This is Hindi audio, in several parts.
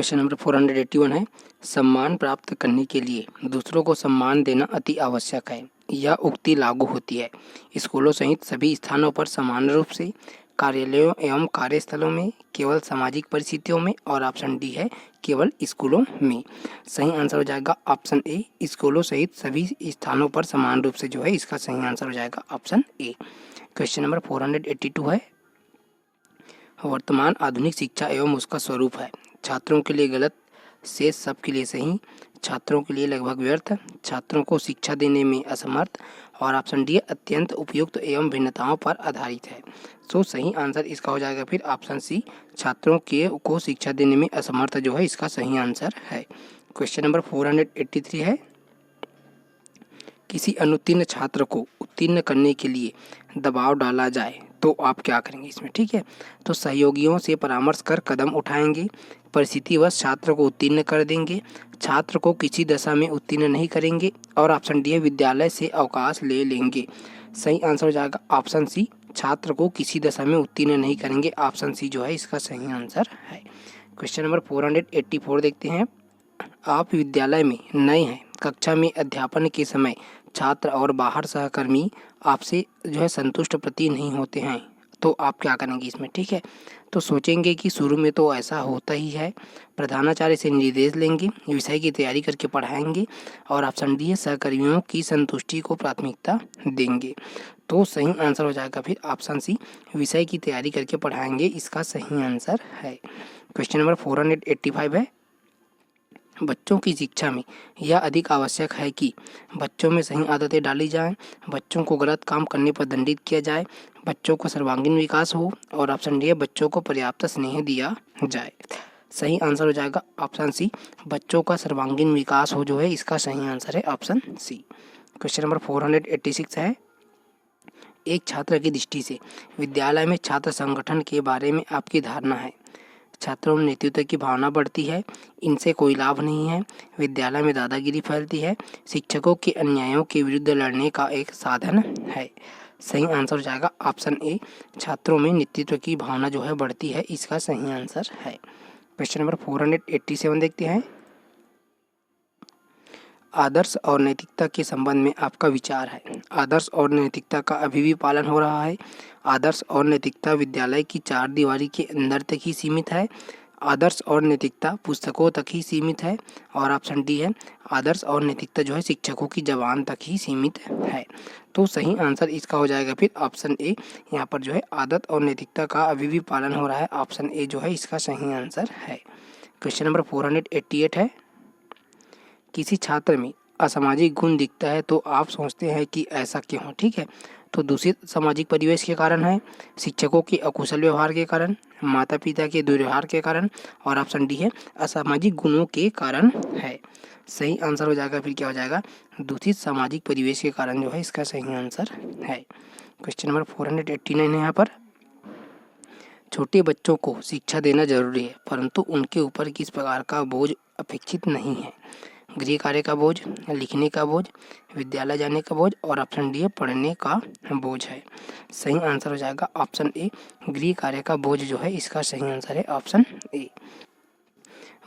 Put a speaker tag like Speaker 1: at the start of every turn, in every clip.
Speaker 1: क्वेश्चन नंबर 481 है, सम्मान प्राप्त करने के लिए दूसरों को सम्मान देना अति आवश्यक है। यह उक्ति लागू होती है स्कूलों सहित सभी स्थानों पर समान रूप से, कार्यालयों एवं कार्यस्थलों में, केवल सामाजिक परिस्थितियों में, और ऑप्शन डी है केवल स्कूलों में। सही आंसर हो जाएगा ऑप्शन ए, स्कूलों सहित सभी स्थानों पर समान रूप से जो है इसका सही आंसर हो जाएगा ऑप्शन ए। क्वेश्चन नंबर 482 है, वर्तमान आधुनिक शिक्षा एवं उसका स्वरूप है। छात्रों के लिए गलत, शेष सबके लिए सही, छात्रों के लिए लगभग व्यर्थ, छात्रों को शिक्षा देने में असमर्थ, और ऑप्शन डी अत्यंत उपयुक्त एवं भिन्नताओं पर आधारित है। तो सही आंसर इसका हो जाएगा फिर ऑप्शन सी, छात्रों को शिक्षा देने में असमर्थ जो है इसका सही आंसर है। क्वेश्चन नंबर 483 है, किसी अनुत्तीर्ण छात्र को उत्तीर्ण करने के लिए दबाव डाला जाए तो आप क्या करेंगे इसमें, ठीक है। तो सहयोगियों से परामर्श कर कदम उठाएंगे, परिस्थितिवश छात्र को उत्तीर्ण कर देंगे, छात्र को किसी दशा में उत्तीर्ण नहीं करेंगे, और ऑप्शन डी है विद्यालय से अवकाश ले लेंगे। सही आंसर हो जाएगा ऑप्शन सी, छात्र को किसी दशा में उत्तीर्ण नहीं करेंगे। ऑप्शन सी जो है इसका सही आंसर है। क्वेश्चन नंबर 484 देखते हैं, आप विद्यालय में नए हैं, कक्षा में अध्यापन के समय छात्र और बाहर सहकर्मी आपसे जो है संतुष्ट प्रतीत नहीं होते हैं, तो आप क्या करेंगे इसमें, ठीक है। तो सोचेंगे कि शुरू में तो ऐसा होता ही है, प्रधानाचार्य से निर्देश लेंगे, विषय की तैयारी करके पढ़ाएंगे, और ऑप्शन डी है सहकर्मियों की संतुष्टि को प्राथमिकता देंगे। तो सही आंसर हो जाएगा फिर ऑप्शन सी, विषय की तैयारी करके पढ़ाएंगे, इसका सही आंसर है। क्वेश्चन नंबर 485 है, बच्चों की शिक्षा में यह अधिक आवश्यक है कि बच्चों में सही आदतें डाली जाएं, बच्चों को गलत काम करने पर दंडित किया जाए, बच्चों को सर्वांगीण विकास हो, और ऑप्शन डी है बच्चों को पर्याप्त स्नेह दिया जाए। सही आंसर हो जाएगा ऑप्शन सी, बच्चों का सर्वांगीण विकास हो जो है इसका सही आंसर है ऑप्शन सी। क्वेश्चन नंबर 486 है, एक छात्र की दृष्टि से विद्यालय में छात्र संगठन के बारे में आपकी धारणा है। छात्रों में नेतृत्व की भावना बढ़ती है, इनसे कोई लाभ नहीं है, विद्यालय में दादागिरी फैलती है, शिक्षकों के अन्यायों के विरुद्ध लड़ने का एक साधन है। सही आंसर हो जाएगा ऑप्शन ए, छात्रों में नेतृत्व की भावना जो है बढ़ती है, इसका सही आंसर है। क्वेश्चन नंबर 487 देखते हैं, आदर्श और नैतिकता के संबंध में आपका विचार है। आदर्श और नैतिकता का अभी भी पालन हो रहा है। आदर्श और नैतिकता विद्यालय की चार दीवारी के अंदर तक ही सीमित है। आदर्श और नैतिकता पुस्तकों तक ही सीमित है, और ऑप्शन डी है आदर्श और नैतिकता जो है शिक्षकों की जबान तक ही सीमित है। तो सही आंसर इसका हो जाएगा फिर ऑप्शन ए, यहाँ पर जो है आदत और नैतिकता का अभी भी पालन हो रहा है, ऑप्शन ए जो है इसका सही आंसर है। क्वेश्चन नंबर 488 है, किसी छात्र में असामाजिक गुण दिखता है तो आप सोचते हैं कि ऐसा क्यों, ठीक है। तो दूषित सामाजिक परिवेश के कारण है, शिक्षकों के अकुशल व्यवहार के कारण, माता पिता के दुर्व्यवहार के कारण, और ऑप्शन डी है असामाजिक गुणों के कारण है। सही आंसर हो जाएगा फिर क्या हो जाएगा, दूषित सामाजिक परिवेश के कारण जो है इसका सही आंसर है। क्वेश्चन नंबर 489 है, यहाँ पर छोटे बच्चों को शिक्षा देना जरूरी है, परंतु उनके ऊपर किस प्रकार का बोझ अपेक्षित नहीं है। गृह कार्य का बोझ, लिखने का बोझ, विद्यालय जाने का बोझ, और ऑप्शन डी पढ़ने का बोझ है। सही आंसर हो जाएगा ऑप्शन ए, गृह कार्य का बोझ जो है इसका सही आंसर है ऑप्शन ए।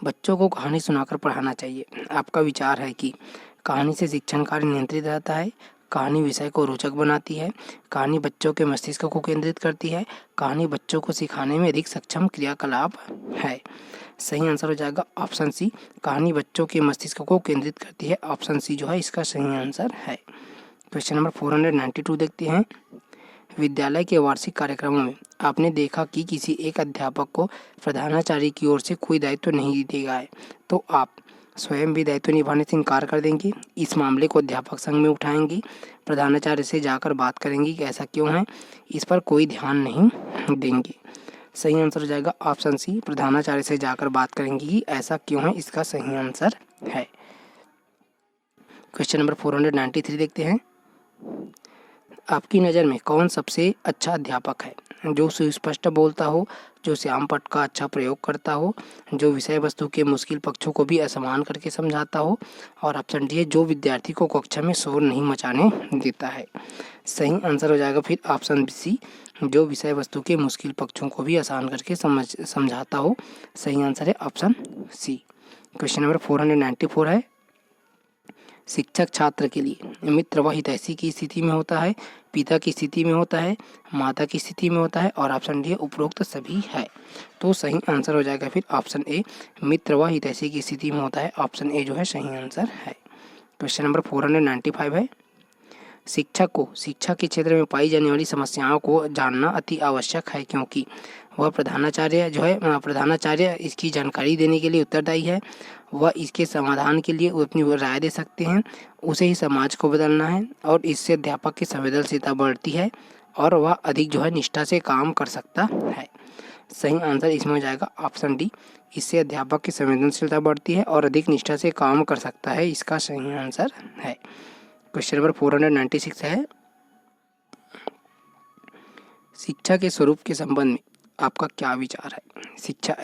Speaker 1: बच्चों को कहानी सुनाकर पढ़ाना चाहिए। आपका विचार है कि कहानी से शिक्षण कार्य नियंत्रित रहता है, कहानी विषय को रोचक बनाती है, कहानी बच्चों के मस्तिष्क को केंद्रित करती है, कहानी बच्चों को सिखाने में अधिक सक्षम क्रियाकलाप है। सही आंसर हो जाएगा ऑप्शन सी, कहानी बच्चों के मस्तिष्क को केंद्रित करती है, ऑप्शन सी जो है इसका सही आंसर है। क्वेश्चन नंबर 492 देखते हैं, विद्यालय के वार्षिक कार्यक्रमों में आपने देखा कि किसी एक अध्यापक को प्रधानाचार्य की ओर से कोई दायित्व नहीं दिया गया है, तो आप स्वयं भी दायित्व निभाने से इनकार कर देंगे, इस मामले को अध्यापक संघ में उठाएंगे, प्रधानाचार्य से जाकर बात करेंगे कि ऐसा क्यों है, इस पर कोई ध्यान नहीं देंगे। सही आंसर हो जाएगा ऑप्शन सी, प्रधानाचार्य से जाकर बात करेंगे कि ऐसा क्यों है, इसका सही आंसर है। क्वेश्चन नंबर 493 देखते हैं, आपकी नज़र में कौन सबसे अच्छा अध्यापक है? जो सुस्पष्ट बोलता हो, जो श्यामपट्ट का अच्छा प्रयोग करता हो, जो विषय वस्तु के मुश्किल पक्षों को भी असमान करके समझाता हो, और ऑप्शन डी है जो विद्यार्थी को कक्षा में शोर नहीं मचाने देता है। सही आंसर हो जाएगा फिर ऑप्शन सी, जो विषय वस्तु के मुश्किल पक्षों को भी आसान करके समझाता हो। सही आंसर है ऑप्शन सी। क्वेश्चन नंबर 494 है, शिक्षक छात्र के लिए मित्र व हितैषी की स्थिति में होता है, पिता की स्थिति में होता है, माता की स्थिति में होता है, और ऑप्शन डी उपरोक्त सभी है। तो सही आंसर हो जाएगा फिर ऑप्शन ए, मित्र व हितैषी की स्थिति में होता है। ऑप्शन ए जो है सही आंसर है। क्वेश्चन नंबर 495 है, शिक्षक को शिक्षा के क्षेत्र में पाई जाने वाली समस्याओं को जानना अति आवश्यक है, क्योंकि वह प्रधानाचार्य इसकी जानकारी देने के लिए उत्तरदायी है। वह इसके समाधान के लिए अपनी राय दे सकते हैं, उसे ही समाज को बदलना है, और इससे अध्यापक की संवेदनशीलता बढ़ती है और वह अधिक निष्ठा से काम कर सकता है। सही आंसर इसमें हो जाएगा ऑप्शन डी, इससे अध्यापक की संवेदनशीलता बढ़ती है और अधिक निष्ठा से काम कर सकता है। इसका सही आंसर है। क्वेश्चन नंबर 496 है, शिक्षा के स्वरूप के संबंध में आपका क्या विचार है? शिक्षा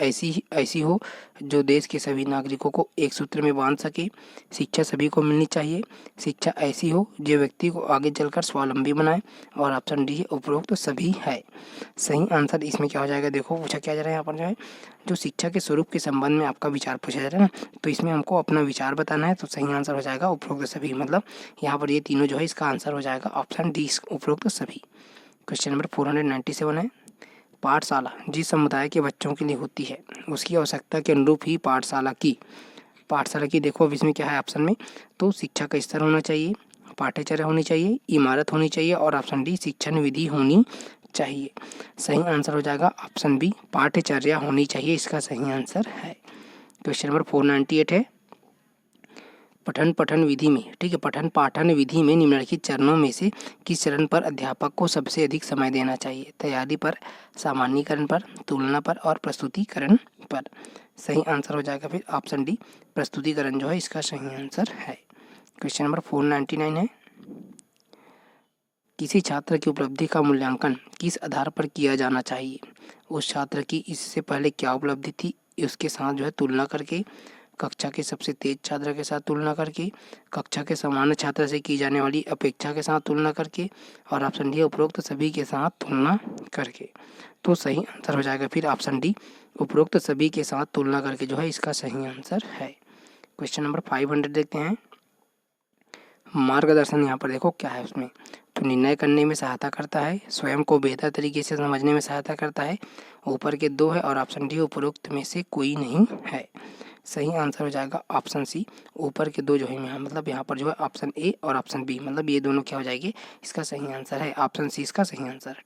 Speaker 1: ऐसी हो जो देश के सभी नागरिकों को एक सूत्र में बांध सके। शिक्षा सभी को मिलनी चाहिए। शिक्षा ऐसी हो जो व्यक्ति को आगे चलकर स्वावलंबी बनाए, और ऑप्शन डी है उपरोक्त सभी है। सही आंसर इसमें क्या हो जाएगा? देखो पूछा क्या जा रहा है यहाँ पर जो शिक्षा के स्वरूप के संबंध में आपका विचार पूछा जा रहा है ना, तो इसमें हमको अपना विचार बताना है। तो सही आंसर हो जाएगा उपरोक्त सभी, मतलब यहाँ पर ये तीनों है, इसका आंसर हो जाएगा ऑप्शन डी, उपरोक्त सभी। क्वेश्चन नंबर 497 है, पाठशाला जिस समुदाय के बच्चों के लिए होती है उसकी आवश्यकता के अनुरूप ही पाठशाला की देखो अब इसमें क्या है ऑप्शन में, तो शिक्षा का स्तर होना चाहिए, पाठ्यचर्या होनी चाहिए, इमारत होनी चाहिए, और ऑप्शन डी शिक्षण विधि होनी चाहिए। सही आंसर हो जाएगा ऑप्शन बी, पाठ्यचर्या होनी चाहिए। इसका सही आंसर है। क्वेश्चन नंबर 498 है, पठन विधि में, ठीक है, पठन पाठन विधि में निम्नलिखित चरणों में से किस चरण पर अध्यापक को सबसे अधिक समय देना चाहिए? तैयारी पर, सामान्यीकरण पर, तुलना पर, और प्रस्तुतिकरण पर। सही आंसर हो जाएगा फिर ऑप्शन डी, प्रस्तुतिकरण जो है इसका सही आंसर है। क्वेश्चन नंबर 499 है, किसी छात्र की उपलब्धि का मूल्यांकन किस आधार पर किया जाना चाहिए? उस छात्र की इससे पहले क्या उपलब्धि थी, उसके साथ तुलना करके, कक्षा के सबसे तेज छात्र के साथ तुलना करके, कक्षा के सामान्य छात्र से की जाने वाली अपेक्षा के साथ तुलना करके, और ऑप्शन डी उपरोक्त सभी के साथ तुलना करके। तो सही आंसर हो जाएगा फिर ऑप्शन डी, उपरोक्त सभी के साथ तुलना करके इसका सही आंसर है। क्वेश्चन नंबर 500 देखते हैं, मार्गदर्शन यहाँ पर देखो क्या है उसमें, तो निर्णय करने में सहायता करता है, स्वयं को बेहतर तरीके से समझने में सहायता करता है, ऊपर के 2 है, और ऑप्शन डी उपरोक्त में से कोई नहीं है। सही आंसर हो जाएगा ऑप्शन सी, ऊपर के 2 मतलब यहाँ पर ऑप्शन ए और ऑप्शन बी, मतलब ये दोनों क्या हो जाएगी? इसका सही आंसर है ऑप्शन सी, इसका सही आंसर है। ठीक।